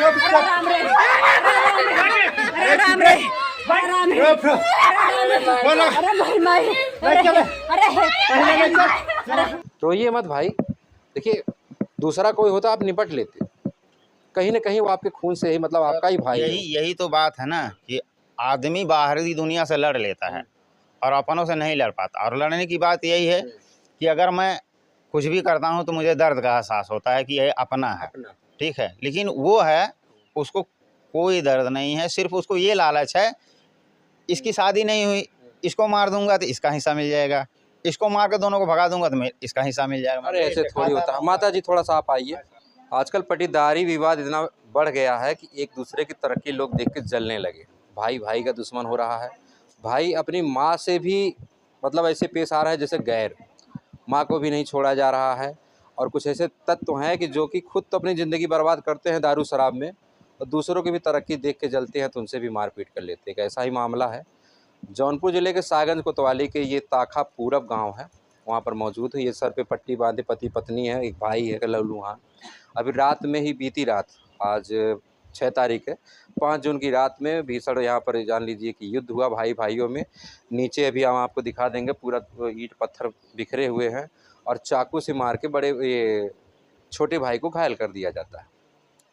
राम रे, अरे राम रे, राम रे, अरे भाई माई, अरे रोइए मत भाई। देखिए दूसरा कोई होता आप निपट लेते, कहीं ना कहीं वो आपके खून से ही, मतलब आपका ही भाई है। यही तो बात है ना कि आदमी बाहरी दुनिया से लड़ लेता है और अपनों से नहीं लड़ पाता। और लड़ने की बात यही है कि अगर मैं कुछ भी करता हूँ तो मुझे दर्द का एहसास होता है कि ये अपना है, ठीक है। लेकिन वो है, उसको कोई दर्द नहीं है, सिर्फ उसको ये लालच है, इसकी शादी नहीं हुई, इसको मार दूंगा तो इसका हिस्सा मिल जाएगा, इसको मार के दोनों को भगा दूंगा तो इसका हिस्सा मिल जाएगा। अरे ऐसे थोड़ी होता है। माता जी थोड़ा सा आप आइए। आजकल पटीदारी विवाद इतना बढ़ गया है कि एक दूसरे की तरक्की लोग देख के जलने लगे। भाई भाई का दुश्मन हो रहा है। भाई अपनी माँ से भी मतलब ऐसे पेश आ रहा है जैसे गैर। माँ को भी नहीं छोड़ा जा रहा है। और कुछ ऐसे तत्व हैं कि जो कि खुद तो अपनी ज़िंदगी बर्बाद करते हैं दारू शराब में, और दूसरों की भी तरक्की देख के जलते हैं तो उनसे भी मारपीट कर लेते हैं। एक ऐसा ही मामला है। जौनपुर ज़िले के सागंज कोतवाली के ये ताखा पूरब गांव है, वहाँ पर मौजूद है। ये सर पे पट्टी बांधे पति पत्नी है, एक भाई है लल्लूहान। अभी रात में ही, बीती रात, आज 6 तारीख है, 5 जून की रात में भीषण यहाँ पर जान लीजिए कि युद्ध हुआ भाई भाइयों में। नीचे अभी हम आपको दिखा देंगे, पूरा ईंट पत्थर बिखरे हुए हैं और चाकू से मार के बड़े ये छोटे भाई को घायल कर दिया जाता है।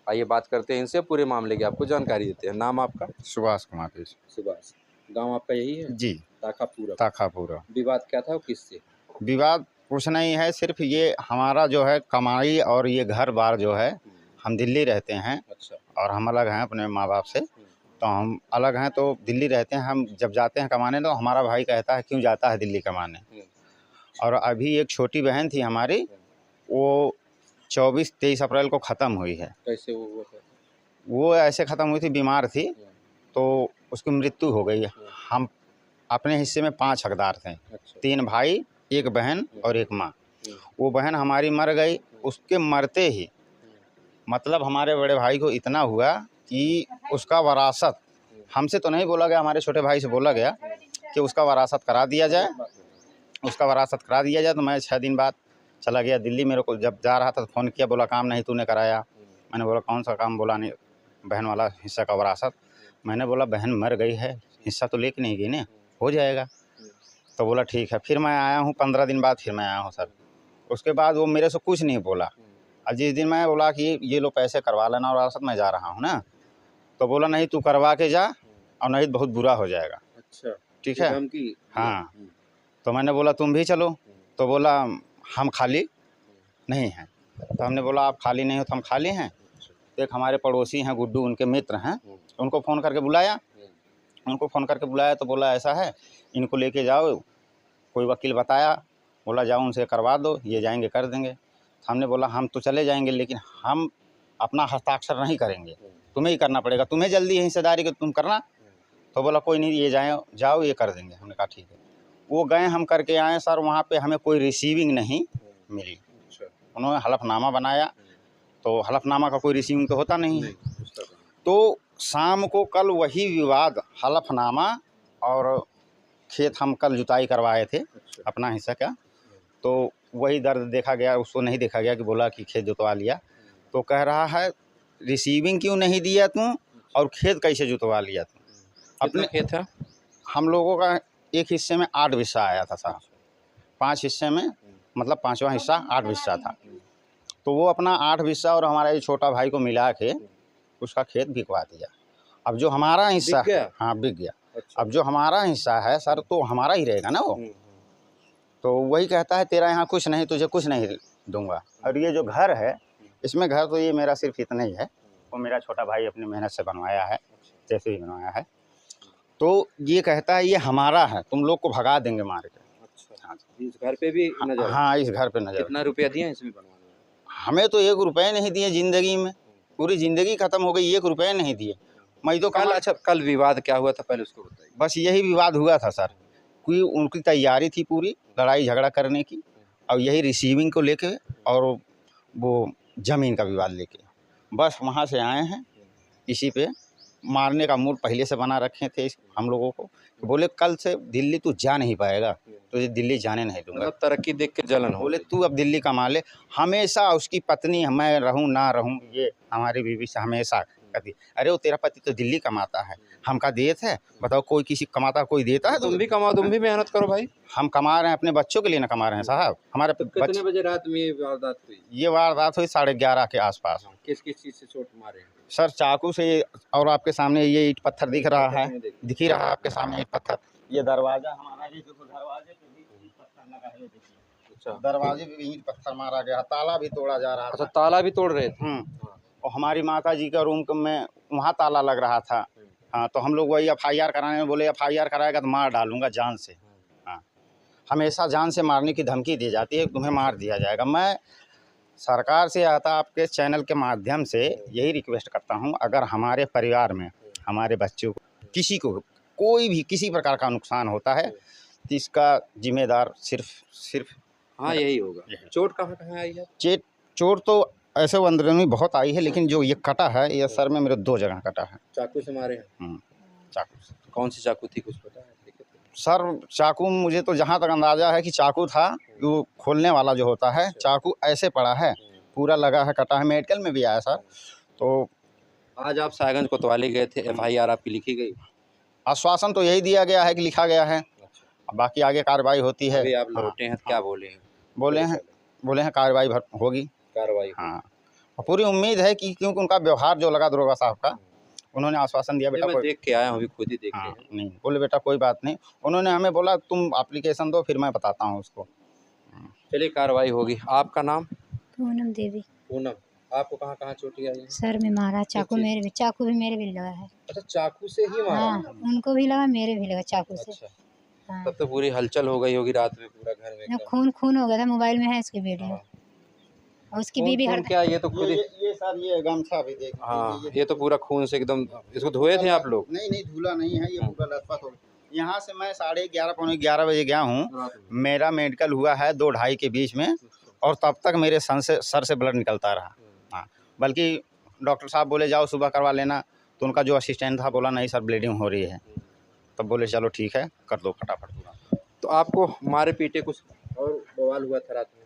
आइए बात करते हैं इनसे, पूरे मामले की आपको जानकारी देते हैं। नाम आपका? सुभाष कुमार। सुभाष। गांव आपका यही है? जी, ताखापुरा। ताखापुरा। विवाद क्या था, किससे? विवाद कुछ नहीं है, सिर्फ ये हमारा जो है कमाई और ये घर बार जो है, हम दिल्ली रहते हैं। अच्छा। और हम अलग हैं अपने माँ बाप से, तो हम अलग हैं, तो दिल्ली रहते हैं। हम जब जाते हैं कमाने तो हमारा भाई कहता है क्यों जाता है दिल्ली कमाने। और अभी एक छोटी बहन थी हमारी, वो 24-23 अप्रैल को ख़त्म हुई है। कैसे वो हुआ था? वो ऐसे ख़त्म हुई थी, बीमार थी, तो उसकी मृत्यु हो गई। हम अपने हिस्से में 5 हकदार थे। अच्छा। 3 भाई, 1 बहन और 1 माँ। वो बहन हमारी मर गई। उसके मरते ही मतलब हमारे बड़े भाई को इतना हुआ कि उसका वरासत, हमसे तो नहीं बोला गया, हमारे छोटे भाई से बोला गया कि उसका वरासत करा दिया जाए। उसका वरासत करा दिया जाए। तो मैं 6 दिन बाद चला गया दिल्ली। मेरे को जब जा रहा था तो फ़ोन किया, बोला काम नहीं तूने कराया। मैंने बोला कौन सा काम? बोला नहीं, बहन वाला हिस्सा का वरासत। मैंने बोला बहन मर गई है, हिस्सा तो लेके नहीं गई ना, हो जाएगा। तो बोला ठीक है। फिर मैं आया हूँ 15 दिन बाद, फिर मैं आया हूँ सर। उसके बाद वो मेरे से कुछ नहीं बोला। और जिस दिन मैं बोला कि ये लो पैसे करवा लेना और वरासत, मैं जा रहा हूँ ना, तो बोला नहीं तू करवा के जा और नहीं तो बहुत बुरा हो जाएगा। अच्छा, ठीक है। हाँ, तो मैंने बोला तुम भी चलो। तो बोला हम खाली नहीं हैं। तो हमने बोला आप खाली नहीं हो तो हम खाली हैं। तो एक हमारे पड़ोसी हैं गुड्डू, उनके मित्र हैं, उनको फ़ोन करके बुलाया। तो बोला ऐसा है, इनको लेके जाओ, कोई वकील बताया, बोला जाओ उनसे करवा दो, ये जाएंगे कर देंगे। हमने बोला हम तो चले जाएंगे लेकिन हम अपना हस्ताक्षर नहीं करेंगे, तुम्हें ही करना पड़ेगा, तुम्हें जल्दी है हिस्सेदारी की, तुम करना। तो बोला कोई नहीं, ये जाओ ये कर देंगे। हमने कहा ठीक है। वो गए, हम करके आए सर। वहाँ पे हमें कोई रिसीविंग नहीं मिली। उन्होंने हलफनामा बनाया, तो हलफनामा का कोई रिसीविंग तो होता नहीं है। तो शाम को कल वही विवाद, हलफनामा और खेत हम कल जुताई करवाए थे अपना हिस्सा का, तो वही दर्द देखा गया। उसको नहीं देखा गया कि बोला कि खेत जुतवा लिया, तो कह रहा है रिसीविंग क्यों नहीं दिया तू और खेत कैसे जुतवा लिया तू। अपने खेत है हम लोगों का एक हिस्से में 8 हिस्सा आया था साहब, 5 हिस्से में, मतलब 5वां हिस्सा 8 हिस्सा था। तो वो अपना 8 हिस्सा और हमारा ये छोटा भाई को मिला के उसका खेत बिकवा दिया। अब जो हमारा हिस्सा, हाँ बिक गया। अच्छा। अब जो हमारा हिस्सा है सर, तो हमारा ही रहेगा ना वो। तो वही कहता है तेरा यहाँ कुछ नहीं, तुझे कुछ नहीं दूंगा। और ये जो घर है, इसमें घर तो ये मेरा सिर्फ इतना ही है, वो मेरा छोटा भाई अपनी मेहनत से बनवाया है, जैसे ही बनवाया है। तो ये कहता है ये हमारा है, तुम लोग को भगा देंगे मार के। अच्छा। हाँ, इस घर पे भी नजर? हाँ, इस घर पे नजर। कितना रुपया दिया इसमें बनवाने में? हमें तो 1 रुपये नहीं दिए ज़िंदगी में, पूरी ज़िंदगी ख़त्म हो गई, 1 रुपये नहीं दिए। मैं तो कल, अच्छा कल विवाद क्या हुआ था पहले उसको बताइए। बस यही विवाद हुआ था सर, कोई उनकी तैयारी थी पूरी लड़ाई झगड़ा करने की, और यही रिसीविंग को लेके और वो ज़मीन का विवाद लेके, बस वहाँ से आए हैं। इसी पे मारने का मूड पहले से बना रखे थे हम लोगों को। बोले कल से दिल्ली तू जा नहीं पाएगा, तुझे दिल्ली जाने नहीं दूंगा। मतलब तरक्की देख के जलन हो। बोले तू अब दिल्ली कमा ले। हमेशा उसकी पत्नी, मैं रहूं ना रहूं, ये हमारी बीवी से हमेशा कहती अरे वो तेरा पति तो दिल्ली कमाता है, हम का देत है, बताओ कोई किसी कमाता कोई देता है? तुम भी कमाओ, तुम भी मेहनत करो भाई। हम कमा रहे हैं, अपने बच्चों के लिए ना कमा रहे हैं साहब। हमारे कितने बजे रात में ये वारदात हुई? ये वारदात हुई 11:30 के आसपास। किस किस चीज़ से चोट मारे हैं? सर चाकू से, और आपके सामने ये ईंट पत्थर दिख रहा है, दिख ही रहा है आपके सामने ईंट पत्थर। ये दरवाजा हमारा, ये देखो दरवाजे पे भी ईंट पत्थर लगा है, देखिए। अच्छा, दरवाजे पे भी ईंट पत्थर मारा गया, ताला भी तोड़ा जा रहा था। अच्छा, ताला भी तोड़ रहे थे? और हमारी माता जी का रूम में वहाँ ताला लग रहा था। हाँ, तो हम लोग वही FIR कराने में बोले FIR कराएगा तो मार डालूंगा जान से। हाँ, हमेशा जान से मारने की धमकी दी जाती है, तुम्हें मार दिया जाएगा। मैं सरकार से आता आपके चैनल के माध्यम से यही रिक्वेस्ट करता हूँ, अगर हमारे परिवार में हमारे बच्चों को, किसी को कोई भी किसी प्रकार का नुकसान होता है तो इसका जिम्मेदार सिर्फ हाँ यही होगा। चोट कहाँ कहाँ आई है? चोट तो ऐसे अंदर में बहुत आई है, लेकिन जो ये कटा है ये सर में मेरे 2 जगह कटा है। चाकू से मारे हैं? चाकू से। कौन सी चाकू थी, कुछ पता है? सर चाकू मुझे तो जहाँ तक अंदाज़ा है कि चाकू था, वो खोलने वाला जो होता है, चाकू ऐसे पड़ा है, पूरा लगा है, कटा है। मेडिकल में भी आया सर। तो आज आप साहेबगंज कोतवाली गए थे, FIR आपकी लिखी गई? आश्वासन तो यही दिया गया है कि लिखा गया है, बाकी आगे कार्रवाई होती है। अभी आप लौटे हैं, क्या बोले हैं? बोले हैं कार्रवाई होगी। कार्रवाई? हाँ, और पूरी उम्मीद है कि क्योंकि उनका व्यवहार जो लगा दरोगा साहब का, उन्होंने आश्वासन दिया बेटा मैं देख के आया हूँ, अभी खुद ही देख के। नहीं बोले बेटा कोई बात नहीं, उन्होंने हमें बोला तुम एप्लीकेशन दो फिर मैं बताता हूँ उसको। चलिए कार्रवाई होगी। आपका नाम? पूनम देवी। पूनम, आपको कहाँ कहाँ चोटें आई हैं? सर में मारा, चाकू भी मेरे भी लगा है। अच्छा, चाकू से ही मारा? हाँ, उनको भी लगा, मेरे भी लगा चाकू से। अच्छा, हाँ। तब तो पूरी हलचल हो गई होगी रात में, पूरा घर में खून हो गया था। मोबाइल में है उसकी वीडियो। और उसकी बीबी क्या ये तो खुद ये सर ये गमछा भी देख। हाँ, ये तो पूरा खून से एकदम। इसको धोए थे आप लोग? नहीं धुला नहीं है, ये पूरा लथपथ हो गया। यहाँ से मैं 11:30 पौने 11 बजे गया हूँ, मेरा मेडिकल हुआ है 2-2:30 के बीच में, और तब तक मेरे सर से ब्लड निकलता रहा। हाँ, बल्कि डॉक्टर साहब बोले जाओ सुबह करवा लेना, तो उनका जो असिस्टेंट था बोला नहीं सर ब्लीडिंग हो रही है। तब बोले चलो ठीक है कर दो फटाफट। तो आपको मारे पीटे कुछ और बवाल हुआ था रात में?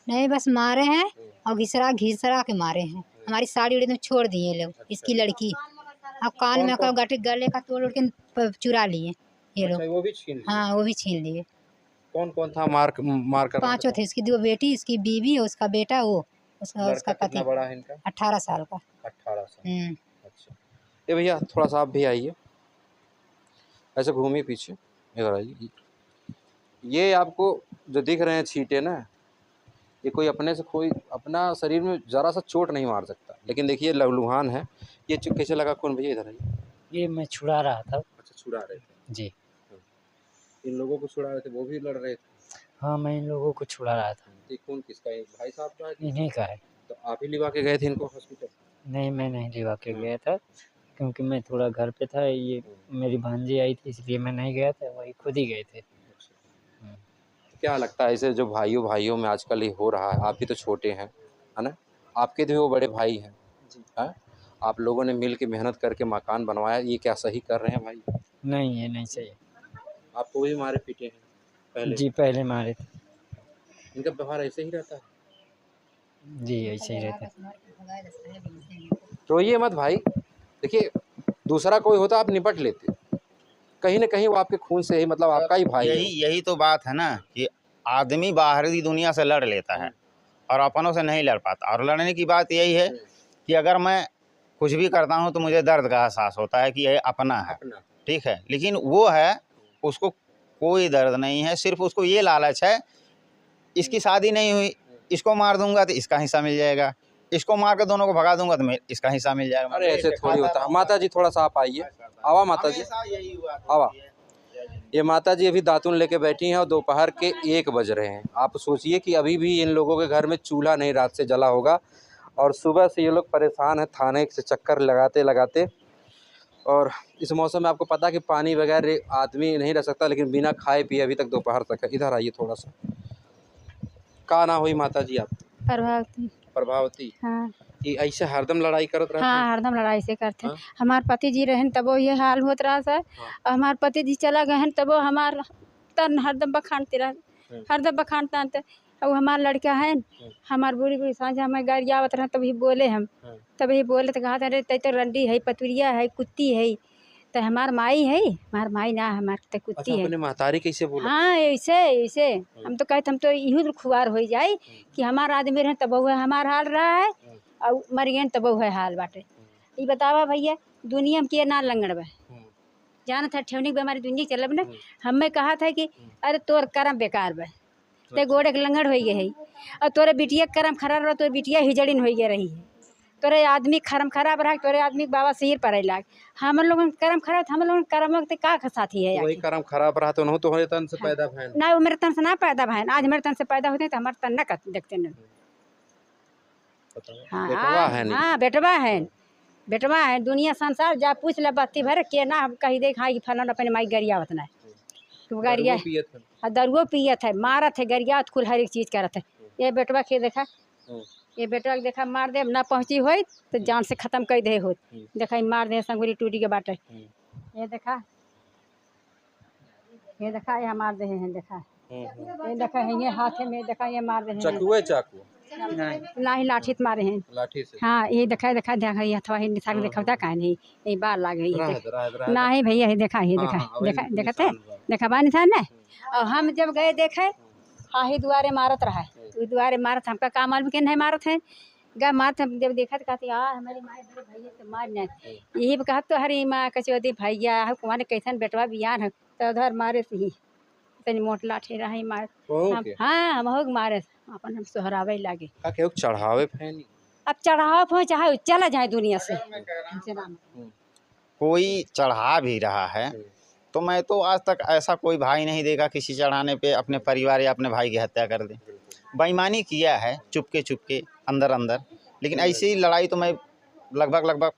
नहीं, बस मारे हैं और घिसरा के मारे हैं। हमारी साड़ी उड़ी में छोड़ दिए लोग, इसकी लड़की। अब कान में गले का तोड़ के चुरा लिए ये लोग। वो भी छीन लिए? हाँ, वो भी छीन लिए। कौन कौन था मार कर? 5 थे, इसकी 2 बेटी, इसकी बीवी, उसका बेटा, वो उसका पति। कितना बड़ा है इनका? 18 साल का। 18 साल। अच्छा, ये भैया थोड़ा सा आप भी आइए, ऐसे घूमिए पीछे, इधर आइए। ये आपको जो दिख रहे हैं छींटे ना, ये कोई अपने से कोई अपना शरीर में ज़रा सा चोट नहीं मार सकता, लेकिन देखिए लहूलुहान है। ये कैसे लगा? कौन भैया इधर आइए। ये मैं छुड़ा रहा था। अच्छा, छुड़ा रहे थे जी। इन लोगों को छुड़ा रहे थे, वो भी लड़ रहे थे? हाँ, मैं इन लोगों को छुड़ा रहा था। ये खून किसका है? भाई साहब का है? इन्हीं का है। तो आप ही लिवा के गए थे इनको हॉस्पिटल? नहीं, मैं नहीं लिवा के गया था, क्योंकि मैं थोड़ा घर पे था। ये मेरी भांजी आई थी इसलिए मैं नहीं गया था, वही खुद ही गए थे। क्या लगता है ऐसे जो भाइयों में आजकल ये हो रहा है? आप भी तो छोटे हैं, है ना? आपके भी वो बड़े भाई हैं, है? आप लोगों ने मिल के मेहनत करके मकान बनवाया, ये क्या सही कर रहे हैं भाई? नहीं, ये नहीं सही। आपको भी मारे पीटे हैं पहले? जी, पहले मारे थे। इनका व्यवहार ऐसे ही रहता है? जी, ऐसे ही रहता है। रोइए मत भाई, देखिए दूसरा कोई होता आप निपट लेते, कहीं ना कहीं वो आपके खून से ही, मतलब आपका ही भाई है। यही तो बात है ना कि आदमी बाहरी दुनिया से लड़ लेता है और अपनों से नहीं लड़ पाता। और लड़ने की बात यही है कि अगर मैं कुछ भी करता हूँ तो मुझे दर्द का एहसास होता है कि ये अपना है, ठीक है। लेकिन वो है उसको कोई दर्द नहीं है, सिर्फ उसको ये लालच है इसकी शादी नहीं हुई, इसको मार दूंगा तो इसका हिस्सा मिल जाएगा, इसको मार कर दोनों को भगा दूंगा तो इसका हिस्सा मिल जाएगा। अरे ऐसे थोड़ी होता है। माता जी थोड़ा सा आप आइए, आवा माता जी, आवा। ये माता जी अभी दातुन लेके बैठी हैं और दोपहर के 1 बज रहे हैं। आप सोचिए कि अभी भी इन लोगों के घर में चूल्हा नहीं रात से जला होगा, और सुबह से ये लोग परेशान हैं थाने से चक्कर लगाते लगाते। और इस मौसम में आपको पता है कि पानी बगैर आदमी नहीं रह सकता, लेकिन बिना खाए पिए अभी तक दोपहर तक है। इधर आइए थोड़ा सा। का ना हुई माता जी आप? प्रभावती। हाँ, ये ऐसे हरदम लड़ाई करत रहते हैं? हाँ, हरदम लड़ाई से करते हैं। हाँ? हमार पति जी रहन तबो ये हाल होत रहा सर। हमार पति जी चला गए तबो हमार तन हरदम बखानते रह, हरदम बखानता और हमारा लड़का है हमार बूढ़ी बूढ़ी सांझ हमें गाड़ी आवत रहे तभी बोले हम तभी बोले तो कहा अरे तै तो रंडी है पतुरिया है कुत्ती है तो हमार माई है हमार माई ना हमार तो कुत्ती अच्छा है। अपने महतारी कैसे बोला? हाँ ऐसे ऐसे हम तो कहते हम तो इहू खुआर हो जाए कि हमारा आदमी रहे तब है हमार हाल रहा है और मर गए तब है हाल बाटे। ये बतावा भैया दुनिया में के ना लंगड़ बा जाना था ठेवनी बीमारी दुनिया चलब ना हमें कहा था कि अरे तोर कर्म बेकार बा ते गोड़े के लंगड़ हो गए है और तोरे बिटिया कर्म खराब रहा तोरे बिटिया हिजड़िन हो गए रही है तोरे आदमी कर्म खराब रहा तोरे आदमी बाबा सिर पर लाग हम लोगों का कर्म खराब हम लोगों का कर्म के का साथी है वही कर्म खराब रहा तो तुम्हारे तन से पैदा भैन ना वो मेरे तन से ना पैदा भाई आज मेरे तन से पैदा होते तो हमारे तन ना देखते न। बेटवा है नहीं। हाँ बेटवा है दुनिया संसार जा पूछ ले बत्ती भर के ना हम कही दे खाई फलन अपने माई गरिया उतना तो गरिया दरुओ पियत है मारत है गरिया कुल हर एक चीज करत है। ये बेटवा के देखा ये बेटवा के देखा मार दे ना पहुँची हो तो जान से खत्म कर दे हो देखा मार दे संगुरी टूटी के बाटे ये देखा ये मार दे हैं देखा ये देखा है ये हाथ में देखा ये मार दे चाकू है चाकू ना ही लाठी से मारे हैं लाठी से हाँ ये देखा देखा देखा ये अथवा निशा देखा का नहीं ये बार लागे ना ही भैया ये देखा देखा देखते देखा बानी था ना और हम जब गए देखे हाँ ही दुआरे मारत रहा है दुआरे मारत हमका काम मालूम के नहीं मारत है गा मारत हम जब देखा तो कहती हमारी माँ बड़े भैया से मारना यही कहा तो हरी माँ कचौदी भैया कुमार कैसन बेटवा बियान है तो उधर मारे से ही तनी मोट लाठी रही मार हाँ हम हो मारे अपन हम सोहरावे लागे चढ़ावे फैनी अब चढ़ावा पहुँच चाहे चला जाए दुनिया से कोई चढ़ा भी रहा है तो मैं तो आज तक ऐसा कोई भाई नहीं देखा किसी चढ़ाने पे अपने परिवार या अपने भाई की हत्या कर दे। बेईमानी किया है चुपके अंदर अंदर लेकिन ऐसी लड़ाई तो मैं लगभग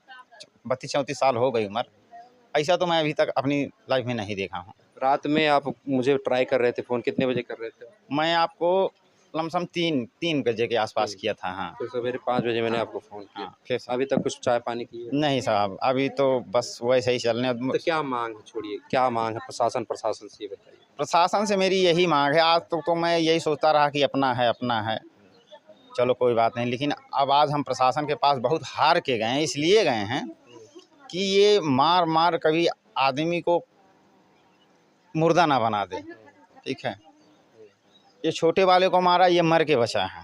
32-34 साल हो गई उम्र ऐसा तो मैं अभी तक अपनी लाइफ में नहीं देखा हूँ। रात में आप मुझे ट्राई कर रहे थे फ़ोन कितने बजे कर रहे थे? मैं आपको लमसम 3 बजे के आसपास किया था। हाँ तो सवेरे 5 बजे मैंने आपको फ़ोन किया। फिर अभी तक कुछ चाय पानी की है? नहीं साहब अभी तो बस वैसे ही चलने। तो क्या मांग है छोड़िए क्या मांग है प्रशासन से ये बताइए। प्रशासन से मेरी यही मांग है। आज तक तो मैं यही सोचता रहा कि अपना है चलो कोई बात नहीं लेकिन अब आज हम प्रशासन के पास बहुत हार के गए हैं इसलिए गए हैं कि ये मार कभी आदमी को मुर्दा ना बना दे। ठीक है ये छोटे वाले को मारा ये मर के बचा है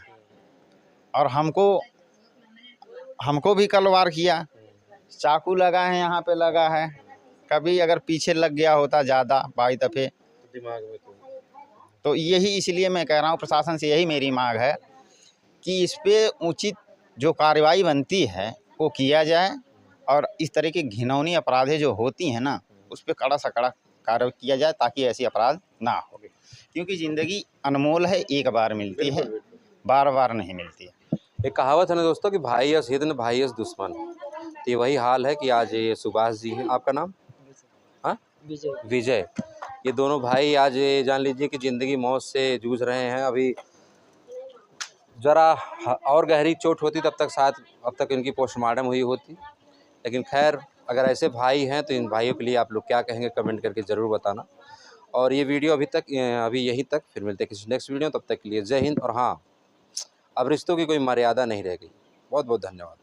और हमको भी कल वार किया चाकू लगा है यहाँ पे लगा है कभी अगर पीछे लग गया होता ज़्यादा बाई दफ़े दिमाग में तो यही इसलिए मैं कह रहा हूँ प्रशासन से यही मेरी मांग है कि इस पे उचित जो कार्रवाई बनती है वो किया जाए और इस तरह की घिनौनी अपराधें जो होती हैं ना उस पर कड़ा सा कड़ा कार्रवाई किया जाए ताकि ऐसी अपराध ना हो क्योंकि ज़िंदगी अनमोल है एक बार मिलती है बार बार नहीं मिलती है। एक कहावत है ना दोस्तों कि भाई यस हित न भाई यस दुश्मन। तो ये वही हाल है कि आज ये सुभाष जी हैं आपका नाम हाँ विजय ये दोनों भाई आज जान लीजिए कि ज़िंदगी मौत से जूझ रहे हैं। अभी ज़रा और गहरी चोट होती तब तक इनकी पोस्टमार्टम हुई होती लेकिन खैर अगर ऐसे भाई हैं तो इन भाइयों के लिए आप लोग क्या कहेंगे कमेंट करके ज़रूर बताना। और ये वीडियो अभी यहीं तक फिर मिलते हैं किसी नेक्स्ट वीडियो तब तक के लिए जय हिंद। और हाँ अब रिश्तों की कोई मर्यादा नहीं रह गई। बहुत बहुत धन्यवाद।